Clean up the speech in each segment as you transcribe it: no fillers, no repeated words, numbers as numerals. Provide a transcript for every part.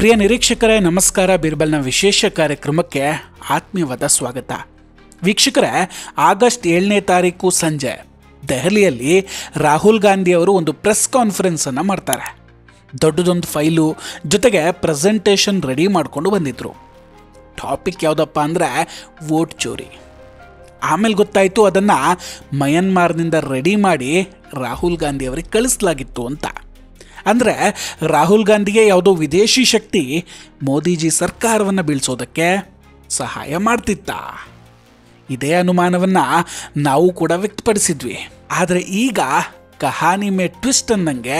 ಪ್ರಿಯ ನಿರೀಕ್ಷಕರೇ ನಮಸ್ಕಾರ. ಬೀರ್ಬಲ್ನ ವಿಶೇಷ ಕಾರ್ಯಕ್ರಮಕ್ಕೆ ಆತ್ಮೀಯವಾದ ಸ್ವಾಗತ. ವೀಕ್ಷಕರೇ, ಆಗಸ್ಟ್ 7ನೇ ತಾರೀಕು ಸಂಜೆ ದೆಹಲಿಯಲ್ಲಿ ರಾಹುಲ್ ಗಾಂಧಿ ಅವರು ಒಂದು ಪ್ರೆಸ್ ಕಾನ್ಫರೆನ್ಸನ್ನು ಮಾಡ್ತಾರೆ. ದೊಡ್ಡದೊಂದು ಫೈಲು ಜೊತೆಗೆ ಪ್ರೆಸೆಂಟೇಷನ್ ರೆಡಿ ಮಾಡಿಕೊಂಡು ಬಂದಿದ್ರು. ಟಾಪಿಕ್ ಯಾವುದಪ್ಪ ಅಂದರೆ ವೋಟ್ ಚೋರಿ. ಆಮೇಲೆ ಗೊತ್ತಾಯಿತು ಅದನ್ನು ಮಯನ್ಮಾರ್ನಿಂದ ರೆಡಿ ಮಾಡಿ ರಾಹುಲ್ ಗಾಂಧಿ ಅವರಿಗೆ ಕಳಿಸಲಾಗಿತ್ತು ಅಂತ. ಅಂದರೆ ರಾಹುಲ್ ಗಾಂಧಿಗೆ ಯಾವುದೋ ವಿದೇಶಿ ಶಕ್ತಿ ಮೋದಿಜಿ ಸರ್ಕಾರವನ್ನು ಬೀಳಿಸೋದಕ್ಕೆ ಸಹಾಯ ಮಾಡ್ತಿತ್ತ. ಇದೇ ಅನುಮಾನವನ್ನು ನಾವು ಕೂಡ ವ್ಯಕ್ತಪಡಿಸಿದ್ವಿ. ಆದರೆ ಈಗ ಕಹಾನಿ ಮೇ ಟ್ವಿಸ್ಟ್ ಅನ್ನಂಗೆ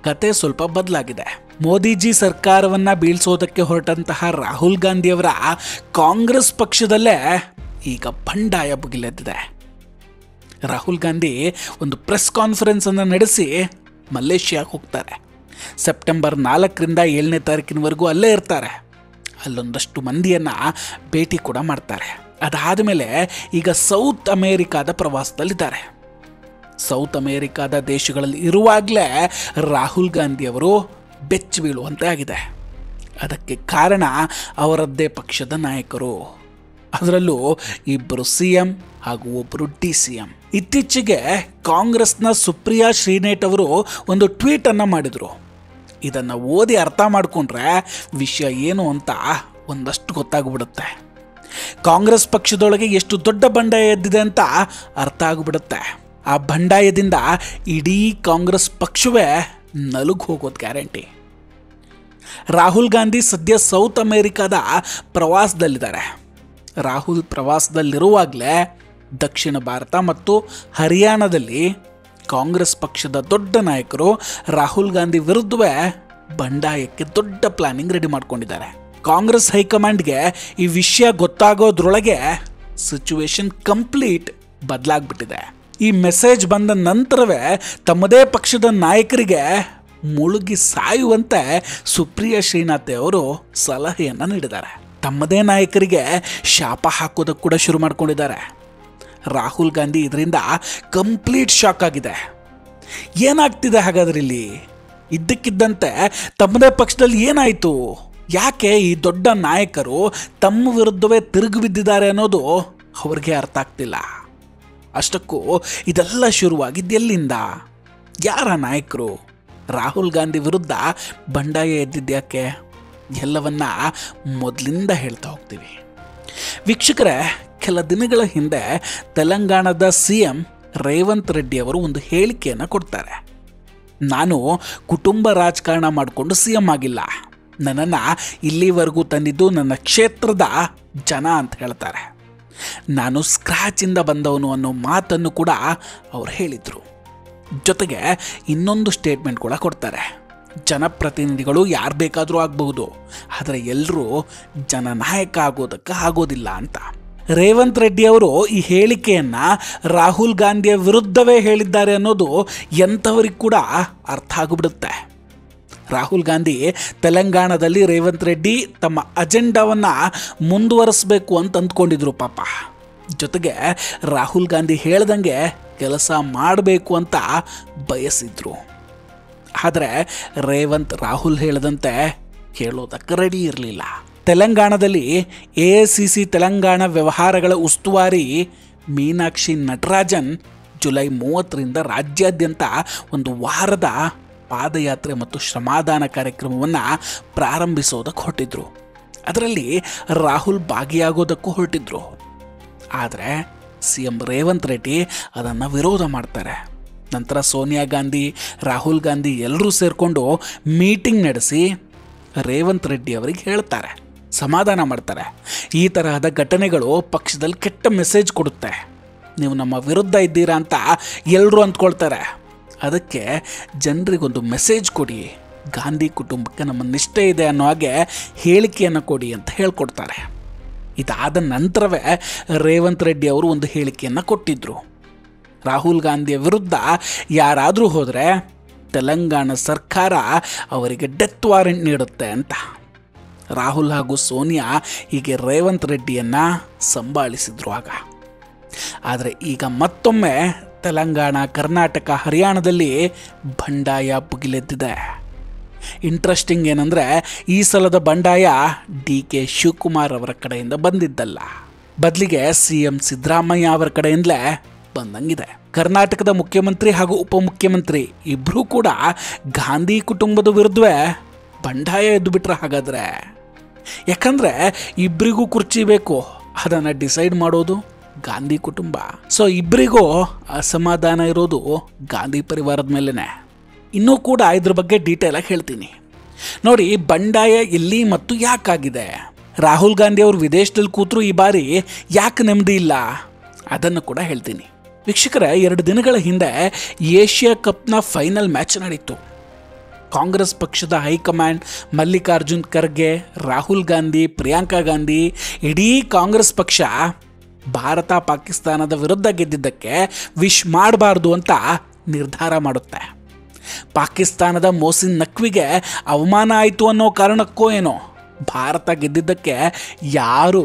ಕತೆ ಸ್ವಲ್ಪ ಬದಲಾಗಿದೆ. ಮೋದಿಜಿ ಸರ್ಕಾರವನ್ನು ಬೀಳಿಸೋದಕ್ಕೆ ಹೊರಟಂತಹ ರಾಹುಲ್ ಗಾಂಧಿಯವರ ಕಾಂಗ್ರೆಸ್ ಪಕ್ಷದಲ್ಲೇ ಈಗ ಬಂಡಾಯ ಭುಗಿಲೆದ್ದಿದೆ. ರಾಹುಲ್ ಗಾಂಧಿ ಒಂದು ಪ್ರೆಸ್ ಕಾನ್ಫರೆನ್ಸನ್ನು ನಡೆಸಿ ಮಲೇಷ್ಯಾಗೆ ಹೋಗ್ತಾರೆ. ಸೆಪ್ಟೆಂಬರ್ 4ರಿಂದ 7ನೇ ತಾರೀಕಿನವರೆಗೂ ಅಲ್ಲೇ ಇರ್ತಾರೆ. ಅಲ್ಲೊಂದಷ್ಟು ಮಂದಿಯನ್ನು ಭೇಟಿ ಕೂಡ ಮಾಡ್ತಾರೆ. ಅದಾದ ಮೇಲೆ ಈಗ ಸೌತ್ ಅಮೇರಿಕಾದ ಪ್ರವಾಸದಲ್ಲಿದ್ದಾರೆ. ಸೌತ್ ಅಮೇರಿಕಾದ ದೇಶಗಳಲ್ಲಿ ಇರುವಾಗಲೇ ರಾಹುಲ್ ಗಾಂಧಿ ಅವರು ಬೆಚ್ಚಿ ಬೀಳುವಂತೆ ಆಗಿದೆ. ಅದಕ್ಕೆ ಕಾರಣ ಅವರದ್ದೇ ಪಕ್ಷದ ನಾಯಕರು, ಅದರಲ್ಲೂ ಇಬ್ಬರು CM ಹಾಗೂ ಒಬ್ಬರು DCM. ಇತ್ತೀಚೆಗೆ ಕಾಂಗ್ರೆಸ್ನ ಸುಪ್ರಿಯಾ ಶ್ರೀನೇಟ್ ಅವರು ಒಂದು ಟ್ವೀಟನ್ನು ಮಾಡಿದರು. ಇದನ್ನು ಓದಿ ಅರ್ಥ ಮಾಡಿಕೊಂಡ್ರೆ ವಿಷಯ ಏನು ಅಂತ ಒಂದಷ್ಟು ಗೊತ್ತಾಗ್ಬಿಡುತ್ತೆ. ಕಾಂಗ್ರೆಸ್ ಪಕ್ಷದೊಳಗೆ ಎಷ್ಟು ದೊಡ್ಡ ಬಂಡಾಯ ಎದ್ದಿದೆ ಅಂತ ಅರ್ಥ ಆಗಿಬಿಡುತ್ತೆ. ಆ ಬಂಡಾಯದಿಂದ ಇಡೀ ಕಾಂಗ್ರೆಸ್ ಪಕ್ಷವೇ ನಲುಗಿ ಹೋಗೋದು ಗ್ಯಾರಂಟಿ. ರಾಹುಲ್ ಗಾಂಧಿ ಸದ್ಯ ಸೌತ್ ಅಮೇರಿಕಾದ ಪ್ರವಾಸದಲ್ಲಿದ್ದಾರೆ. ರಾಹುಲ್ ಪ್ರವಾಸದಲ್ಲಿರುವಾಗಲೇ ದಕ್ಷಿಣ ಭಾರತ ಮತ್ತು ಹರಿಯಾಣದಲ್ಲಿ ಕಾಂಗ್ರೆಸ್ ಪಕ್ಷದ ದೊಡ್ಡ ನಾಯಕರು ರಾಹುಲ್ ಗಾಂಧಿ ವಿರುದ್ಧವೇ ಬಂಡಾಯಕ್ಕೆ ದೊಡ್ಡ ಪ್ಲಾನಿಂಗ್ ರೆಡಿ ಮಾಡ್ಕೊಂಡಿದ್ದಾರೆ. ಕಾಂಗ್ರೆಸ್ ಹೈಕಮಾಂಡ್ಗೆ ಈ ವಿಷಯ ಗೊತ್ತಾಗೋದ್ರೊಳಗೆ ಸಿಚುವೇಶನ್ ಕಂಪ್ಲೀಟ್ ಬದಲಾಗ್ಬಿಟ್ಟಿದೆ. ಈ ಮೆಸೇಜ್ ಬಂದ ನಂತರವೇ ತಮ್ಮದೇ ಪಕ್ಷದ ನಾಯಕರಿಗೆ ಮುಳುಗಿ ಸಾಯುವಂತೆ ಸುಪ್ರಿಯಾ ಶ್ರೀನಾಥ್ ಅವರು ಸಲಹೆಯನ್ನು ನೀಡಿದ್ದಾರೆ. ತಮ್ಮದೇ ನಾಯಕರಿಗೆ ಶಾಪ ಹಾಕೋದಕ್ಕೆ ಕೂಡ ಶುರು ಮಾಡ್ಕೊಂಡಿದ್ದಾರೆ. ರಾಹುಲ್ ಗಾಂಧಿ ಇದರಿಂದ ಕಂಪ್ಲೀಟ್ ಶಾಕ್ ಆಗಿದೆ. ಏನಾಗ್ತಿದೆ ಹಾಗಾದ್ರೆ ಇಲ್ಲಿ? ಇದ್ದಕ್ಕಿದ್ದಂತೆ ತಮ್ಮದೇ ಪಕ್ಷದಲ್ಲಿ ಏನಾಯಿತು? ಯಾಕೆ ಈ ದೊಡ್ಡ ನಾಯಕರು ತಮ್ಮ ವಿರುದ್ಧವೇ ತಿರುಗಿ ಬಿದ್ದಿದ್ದಾರೆ ಅನ್ನೋದು ಅವ್ರಿಗೆ ಅರ್ಥ ಆಗ್ತಿಲ್ಲ. ಅಷ್ಟಕ್ಕೂ ಇದೆಲ್ಲ ಶುರುವಾಗಿದ್ದು ಎಲ್ಲಿಂದ? ಯಾರ ನಾಯಕರು? ರಾಹುಲ್ ಗಾಂಧಿ ವಿರುದ್ಧ ಬಂಡಾಯ ಎದ್ದಿದ್ಯಾಕೆ? ಎಲ್ಲವನ್ನ ಮೊದಲಿಂದ ಹೇಳ್ತಾ ಹೋಗ್ತೀವಿ. ವೀಕ್ಷಕರೇ, ಕೆಲ ದಿನಗಳ ಹಿಂದೆ ತೆಲಂಗಾಣದ CM ರೇವಂತ್ ರೆಡ್ಡಿ ಅವರು ಒಂದು ಹೇಳಿಕೆಯನ್ನು ಕೊಡ್ತಾರೆ. ನಾನು ಕುಟುಂಬ ರಾಜಕಾರಣ ಮಾಡಿಕೊಂಡು CM ಆಗಿಲ್ಲ, ನನ್ನನ್ನು ಇಲ್ಲಿವರೆಗೂ ತಂದಿದ್ದು ನನ್ನ ಕ್ಷೇತ್ರದ ಜನ ಅಂತ ಹೇಳ್ತಾರೆ. ನಾನು ಸ್ಕ್ರಾಚಿಂದ ಬಂದವನು ಅನ್ನೋ ಮಾತನ್ನು ಕೂಡ ಅವ್ರು ಹೇಳಿದರು. ಜೊತೆಗೆ ಇನ್ನೊಂದು ಸ್ಟೇಟ್ಮೆಂಟ್ ಕೂಡ ಕೊಡ್ತಾರೆ. ಜನಪ್ರತಿನಿಧಿಗಳು ಯಾರು ಬೇಕಾದರೂ ಆಗಬಹುದು, ಆದರೆ ಎಲ್ಲರೂ ಜನನಾಯಕ ಆಗೋದಕ್ಕೆ ಆಗೋದಿಲ್ಲ ಅಂತ. ರೇವಂತ್ ರೆಡ್ಡಿ ಅವರು ಈ ಹೇಳಿಕೆಯನ್ನು ರಾಹುಲ್ ಗಾಂಧಿಯ ವಿರುದ್ಧವೇ ಹೇಳಿದ್ದಾರೆ ಅನ್ನೋದು ಎಂಥವರಿಗೆ ಕೂಡ ಅರ್ಥ ಆಗಿಬಿಡುತ್ತೆ. ರಾಹುಲ್ ಗಾಂಧಿ ತೆಲಂಗಾಣದಲ್ಲಿ ರೇವಂತ್ ರೆಡ್ಡಿ ತಮ್ಮ ಅಜೆಂಡಾವನ್ನು ಮುಂದುವರಿಸಬೇಕು ಅಂತ ಅಂದ್ಕೊಂಡಿದ್ರು ಪಾಪ. ಜೊತೆಗೆ ರಾಹುಲ್ ಗಾಂಧಿ ಹೇಳ್ದಂಗೆ ಕೆಲಸ ಮಾಡಬೇಕು ಅಂತ ಬಯಸಿದ್ರು. ಆದರೆ ರೇವಂತ್ ರಾಹುಲ್ ಹೇಳದಂತೆ ಕೇಳೋದಕ್ಕೆ ರೆಡಿ ಇರಲಿಲ್ಲ. ತೆಲಂಗಾಣದಲ್ಲಿ AICC ತೆಲಂಗಾಣ ವ್ಯವಹಾರಗಳ ಉಸ್ತುವಾರಿ ಮೀನಾಕ್ಷಿ ನಟರಾಜನ್ ಜುಲೈ 30ರಿಂದ ರಾಜ್ಯಾದ್ಯಂತ ಒಂದು ವಾರದ ಪಾದಯಾತ್ರೆ ಮತ್ತು ಶ್ರಮದಾನ ಕಾರ್ಯಕ್ರಮವನ್ನು ಪ್ರಾರಂಭಿಸೋದಕ್ಕೆ ಹೊರಟಿದ್ರು. ಅದರಲ್ಲಿ ರಾಹುಲ್ ಭಾಗಿಯಾಗೋದಕ್ಕೂ ಹೊರಟಿದ್ರು. ಆದರೆ CM ರೇವಂತ್ ರೆಡ್ಡಿ ಅದನ್ನು ವಿರೋಧ ಮಾಡ್ತಾರೆ. ನಂತರ ಸೋನಿಯಾ ಗಾಂಧಿ, ರಾಹುಲ್ ಗಾಂಧಿ ಎಲ್ಲರೂ ಸೇರಿಕೊಂಡು ಮೀಟಿಂಗ್ ನಡೆಸಿ ರೇವಂತ್ ರೆಡ್ಡಿ ಅವರಿಗೆ ಹೇಳ್ತಾರೆ, ಸಮಾಧಾನ ಮಾಡ್ತಾರೆ. ಈ ತರಹದ ಘಟನೆಗಳು ಪಕ್ಷದಲ್ಲಿ ಕೆಟ್ಟ ಮೆಸೇಜ್ ಕೊಡುತ್ತೆ, ನೀವು ನಮ್ಮ ವಿರುದ್ಧ ಇದ್ದೀರಾ ಅಂತ ಎಲ್ಲರೂ ಅಂದ್ಕೊಳ್ತಾರೆ. ಅದಕ್ಕೆ ಜನರಿಗೊಂದು ಮೆಸೇಜ್ ಕೊಡಿ, ಗಾಂಧಿ ಕುಟುಂಬಕ್ಕೆ ನಮ್ಮ ನಿಷ್ಠೆ ಇದೆ ಅನ್ನೋ ಹಾಗೆ ಹೇಳಿಕೆಯನ್ನು ಕೊಡಿ ಅಂತ ಹೇಳ್ಕೊಡ್ತಾರೆ. ಇದಾದ ನಂತರವೇ ರೇವಂತ್ ರೆಡ್ಡಿ ಅವರು ಒಂದು ಹೇಳಿಕೆಯನ್ನು ಕೊಟ್ಟಿದ್ದರು. ರಾಹುಲ್ ಗಾಂಧಿಯ ವಿರುದ್ಧ ಯಾರಾದರೂ ಹೋದರೆ ತೆಲಂಗಾಣ ಸರ್ಕಾರ ಅವರಿಗೆ ಡೆತ್ ವಾರೆಂಟ್ ನೀಡುತ್ತೆ ಅಂತ. ರಾಹುಲ್ ಹಾಗೂ ಸೋನಿಯಾ ಹೀಗೆ ರೇವಂತ್ ರೆಡ್ಡಿಯನ್ನು ಸಂಭಾಳಿಸಿದ್ರು ಆಗ. ಆದರೆ ಈಗ ಮತ್ತೊಮ್ಮೆ ತೆಲಂಗಾಣ, ಕರ್ನಾಟಕ, ಹರಿಯಾಣದಲ್ಲಿ ಬಂಡಾಯ ಭುಗಿಲೆದ್ದಿದೆ. ಇಂಟ್ರೆಸ್ಟಿಂಗ್ ಏನಂದರೆ ಈ ಸಲದ ಬಂಡಾಯ DK ಶಿವಕುಮಾರ್ ಅವರ ಕಡೆಯಿಂದ ಬಂದಿದ್ದಲ್ಲ, ಬದಲಿಗೆ CM ಸಿದ್ದರಾಮಯ್ಯ ಅವರ ಕಡೆಯಿಂದಲೇ ಬಂದಂಗಿದೆ. ಕರ್ನಾಟಕದ ಮುಖ್ಯಮಂತ್ರಿ ಹಾಗೂ ಉಪಮುಖ್ಯಮಂತ್ರಿ ಇಬ್ಬರೂ ಕೂಡ ಗಾಂಧಿ ಕುಟುಂಬದ ವಿರುದ್ಧವೇ ಬಂಡಾಯ ಎದ್ದು ಬಿಟ್ರೆ ಹಾಗಾದರೆ. ಯಾಕಂದರೆ ಇಬ್ಬರಿಗೂ ಕುರ್ಚಿ ಬೇಕು, ಅದನ್ನು ಡಿಸೈಡ್ ಮಾಡೋದು ಗಾಂಧಿ ಕುಟುಂಬ. ಸೊ ಇಬ್ಬರಿಗೂ ಅಸಮಾಧಾನ ಇರೋದು ಗಾಂಧಿ ಪರಿವಾರದ ಮೇಲೇ. ಇನ್ನೂ ಕೂಡ ಇದ್ರ ಬಗ್ಗೆ ಡೀಟೇಲಾಗಿ ಹೇಳ್ತೀನಿ ನೋಡಿ. ಬಂಡಾಯ ಎಲ್ಲಿ ಮತ್ತು ಯಾಕಾಗಿದೆ, ರಾಹುಲ್ ಗಾಂಧಿ ಅವರು ವಿದೇಶದಲ್ಲಿ ಕೂತರು ಈ ಬಾರಿ ಯಾಕೆ ನೆಮ್ಮದಿ ಇಲ್ಲ, ಅದನ್ನು ಕೂಡ ಹೇಳ್ತೀನಿ. ವೀಕ್ಷಕರೇ, 2 ದಿನಗಳ ಹಿಂದೆ ಏಷ್ಯಾ ಕಪ್ನ ಫೈನಲ್ ಮ್ಯಾಚ್ ನಡೀತು. ಕಾಂಗ್ರೆಸ್ ಪಕ್ಷದ ಹೈಕಮಾಂಡ್ ಮಲ್ಲಿಕಾರ್ಜುನ್ ಖರ್ಗೆ, ರಾಹುಲ್ ಗಾಂಧಿ, ಪ್ರಿಯಾಂಕಾ ಗಾಂಧಿ, ಇಡೀ ಕಾಂಗ್ರೆಸ್ ಪಕ್ಷ ಭಾರತ ಪಾಕಿಸ್ತಾನದ ವಿರುದ್ಧ ಗೆದ್ದಿದ್ದಕ್ಕೆ ವಿಶ್ ಮಾಡಬಾರ್ದು ಅಂತ ನಿರ್ಧಾರ ಮಾಡುತ್ತೆ. ಪಾಕಿಸ್ತಾನದ ಮೋಸಿನ್ ನಕ್ವಿಗೆ ಅವಮಾನ ಆಯಿತು ಅನ್ನೋ ಕಾರಣಕ್ಕೋ ಏನೋ ಭಾರತ ಗೆದ್ದಿದ್ದಕ್ಕೆ ಯಾರೂ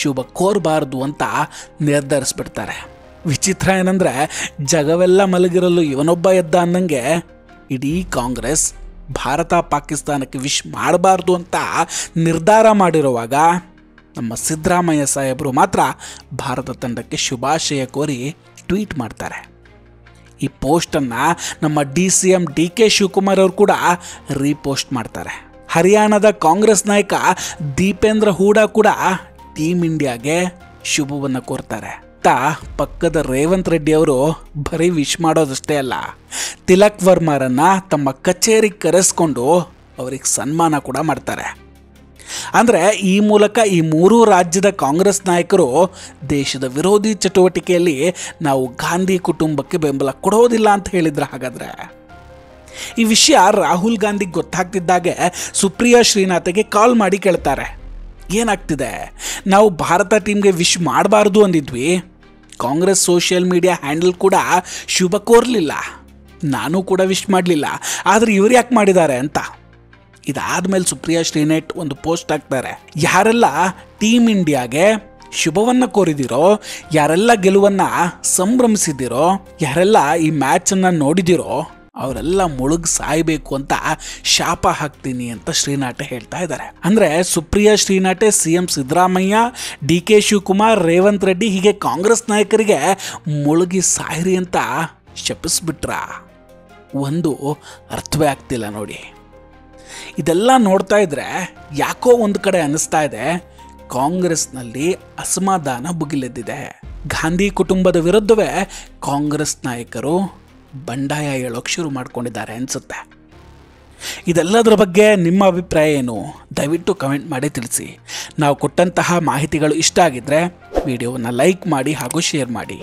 ಶುಭ ಕೋರಬಾರ್ದು ಅಂತ ನಿರ್ಧರಿಸ್ಬಿಡ್ತಾರೆ. ವಿಚಿತ್ರ ಏನಂದರೆ, ಜಗವೆಲ್ಲ ಮಲಗಿರಲು ಇವನೊಬ್ಬ ಎದ್ದ ಅನ್ನಂಗೆ ಇಡೀ ಕಾಂಗ್ರೆಸ್ ಭಾರತ ಪಾಕಿಸ್ತಾನಕ್ಕೆ ವಿಶ್ ಮಾಡಬಾರ್ದು ಅಂತ ನಿರ್ಧಾರ ಮಾಡಿರುವಾಗ ನಮ್ಮ ಸಿದ್ದರಾಮಯ್ಯ ಸಾಹೇಬರು ಮಾತ್ರ ಭಾರತ ತಂಡಕ್ಕೆ ಶುಭಾಶಯ ಕೋರಿ ಟ್ವೀಟ್ ಮಾಡ್ತಾರೆ. ಈ ಪೋಸ್ಟನ್ನು ನಮ್ಮ DCM DK ಶಿವಕುಮಾರ್ ಅವರು ಕೂಡ ರೀಪೋಸ್ಟ್ ಮಾಡ್ತಾರೆ. ಹರಿಯಾಣದ ಕಾಂಗ್ರೆಸ್ ನಾಯಕ ದೀಪೇಂದ್ರ ಹೂಡಾ ಕೂಡ ಟೀಮ್ ಇಂಡಿಯಾಗೆ ಶುಭವನ್ನು ಕೋರ್ತಾರೆ. ಪಕ್ಕದ ರೇವಂತ್ ರೆಡ್ಡಿ ಅವರು ಬರೀ ವಿಶ್ ಮಾಡೋದಷ್ಟೇ ಅಲ್ಲ, ತಿಲಕ್ ವರ್ಮಾರನ್ನ ತಮ್ಮ ಕಚೇರಿಗೆ ಕರೆಸ್ಕೊಂಡು ಅವ್ರಿಗೆ ಸನ್ಮಾನ ಕೂಡ ಮಾಡ್ತಾರೆ. ಅಂದರೆ ಈ ಮೂಲಕ ಈ 3 ರಾಜ್ಯದ ಕಾಂಗ್ರೆಸ್ ನಾಯಕರು ದೇಶದ ವಿರೋಧಿ ಚಟುವಟಿಕೆಯಲ್ಲಿ ನಾವು ಗಾಂಧಿ ಕುಟುಂಬಕ್ಕೆ ಬೆಂಬಲ ಕೊಡೋದಿಲ್ಲ ಅಂತ ಹೇಳಿದ್ರೆ. ಹಾಗಾದರೆ ಈ ವಿಷಯ ರಾಹುಲ್ ಗಾಂಧಿಗೆ ಗೊತ್ತಾಗ್ತಿದ್ದಾಗೆ ಸುಪ್ರಿಯಾ ಶ್ರೀನಾಥ್ಗೆ ಕಾಲ್ ಮಾಡಿ ಕೇಳ್ತಾರೆ, ಏನಾಗ್ತಿದೆ, ನಾವು ಭಾರತ ಟೀಮ್ಗೆ ವಿಶ್ ಮಾಡಬಾರ್ದು ಅಂದಿದ್ವಿ, ಕಾಂಗ್ರೆಸ್ ಸೋಷಿಯಲ್ ಮೀಡಿಯಾ ಹ್ಯಾಂಡಲ್ ಕೂಡ ಶುಭ ಕೋರಲಿಲ್ಲ, ನಾನು ಕೂಡ ವಿಶ್ ಮಾಡಲಿಲ್ಲ, ಆದರೆ ಇವ್ರು ಯಾಕೆ ಮಾಡಿದ್ದಾರೆ ಅಂತ. ಇದಾದ್ಮೇಲೆ ಸುಪ್ರಿಯಾ ಶ್ರೀನಾಥ್ ಒಂದು ಪೋಸ್ಟ್ ಹಾಕ್ತಾರೆ. ಯಾರೆಲ್ಲ ಟೀಮ್ ಇಂಡಿಯಾಗೆ ಶುಭವನ್ನು ಕೋರಿದಿರೋ, ಯಾರೆಲ್ಲ ಗೆಲುವನ್ನು ಸಂಭ್ರಮಿಸಿದಿರೋ, ಯಾರೆಲ್ಲ ಈ ಮ್ಯಾಚನ್ನು ನೋಡಿದಿರೋ ಅವರೆಲ್ಲ ಮುಳುಗ್ ಸಾಯಬೇಕು ಅಂತ ಶಾಪ ಹಾಕ್ತೀನಿ ಅಂತ ಶ್ರೀನಾಥ್ ಹೇಳ್ತಾ ಇದ್ದಾರೆ. ಅಂದರೆ ಸುಪ್ರಿಯಾ ಶ್ರೀನಾಥ್ CM ಸಿದ್ದರಾಮಯ್ಯ, DK ಶಿವಕುಮಾರ್, ರೇವಂತ್ ರೆಡ್ಡಿ ಹೀಗೆ ಕಾಂಗ್ರೆಸ್ ನಾಯಕರಿಗೆ ಮುಳುಗಿ ಸಾಯಿರಿ ಅಂತ ಶಪಿಸ್ಬಿಟ್ರ. ಒಂದು ಅರ್ಥವೇ ಆಗ್ತಿಲ್ಲ ನೋಡಿ. ಇದೆಲ್ಲ ನೋಡ್ತಾ ಇದ್ರೆ ಯಾಕೋ ಒಂದು ಕಡೆ ಅನ್ನಿಸ್ತಾ ಇದೆ, ಕಾಂಗ್ರೆಸ್ನಲ್ಲಿ ಅಸಮಾಧಾನ ಭುಗಿಲೆದ್ದಿದೆ. ಗಾಂಧಿ ಕುಟುಂಬದ ವಿರುದ್ಧವೇ ಕಾಂಗ್ರೆಸ್ ನಾಯಕರು ಬಂಡಾಯ ಹೇಳೋಕೆ ಶುರು ಮಾಡ್ಕೊಂಡಿದ್ದಾರೆ ಅನಿಸುತ್ತೆ. ಇದೆಲ್ಲದರ ಬಗ್ಗೆ ನಿಮ್ಮ ಅಭಿಪ್ರಾಯ ಏನು, ದಯವಿಟ್ಟು ಕಮೆಂಟ್ ಮಾಡಿ ತಿಳಿಸಿ. ನಾವು ಕೊಟ್ಟಂತಹ ಮಾಹಿತಿಗಳು ಇಷ್ಟ ಆಗಿದ್ದರೆ ವಿಡಿಯೋವನ್ನು ಲೈಕ್ ಮಾಡಿ ಹಾಗೂ ಶೇರ್ ಮಾಡಿ.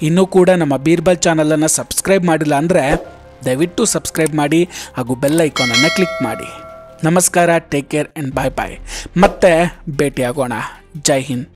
ಇನ್ನೂ ಕೂಡ ನಮ್ಮ ಬೀರ್ಬಲ್ ಚಾನಲನ್ನು ಸಬ್ಸ್ಕ್ರೈಬ್ ಮಾಡಿಲ್ಲ ಅಂದರೆ ದಯವಿಟ್ಟು ಸಬ್ಸ್ಕ್ರೈಬ್ ಮಾಡಿ ಹಾಗೂ ಬೆಲ್ ಐಕಾನನ್ನು ಕ್ಲಿಕ್ ಮಾಡಿ. ನಮಸ್ಕಾರ, ಟೇಕ್ ಕೇರ್ ಆ್ಯಂಡ್ ಬಾಯ್ ಬಾಯ್. ಮತ್ತೆ ಭೇಟಿಯಾಗೋಣ. ಜೈ ಹಿಂದ್.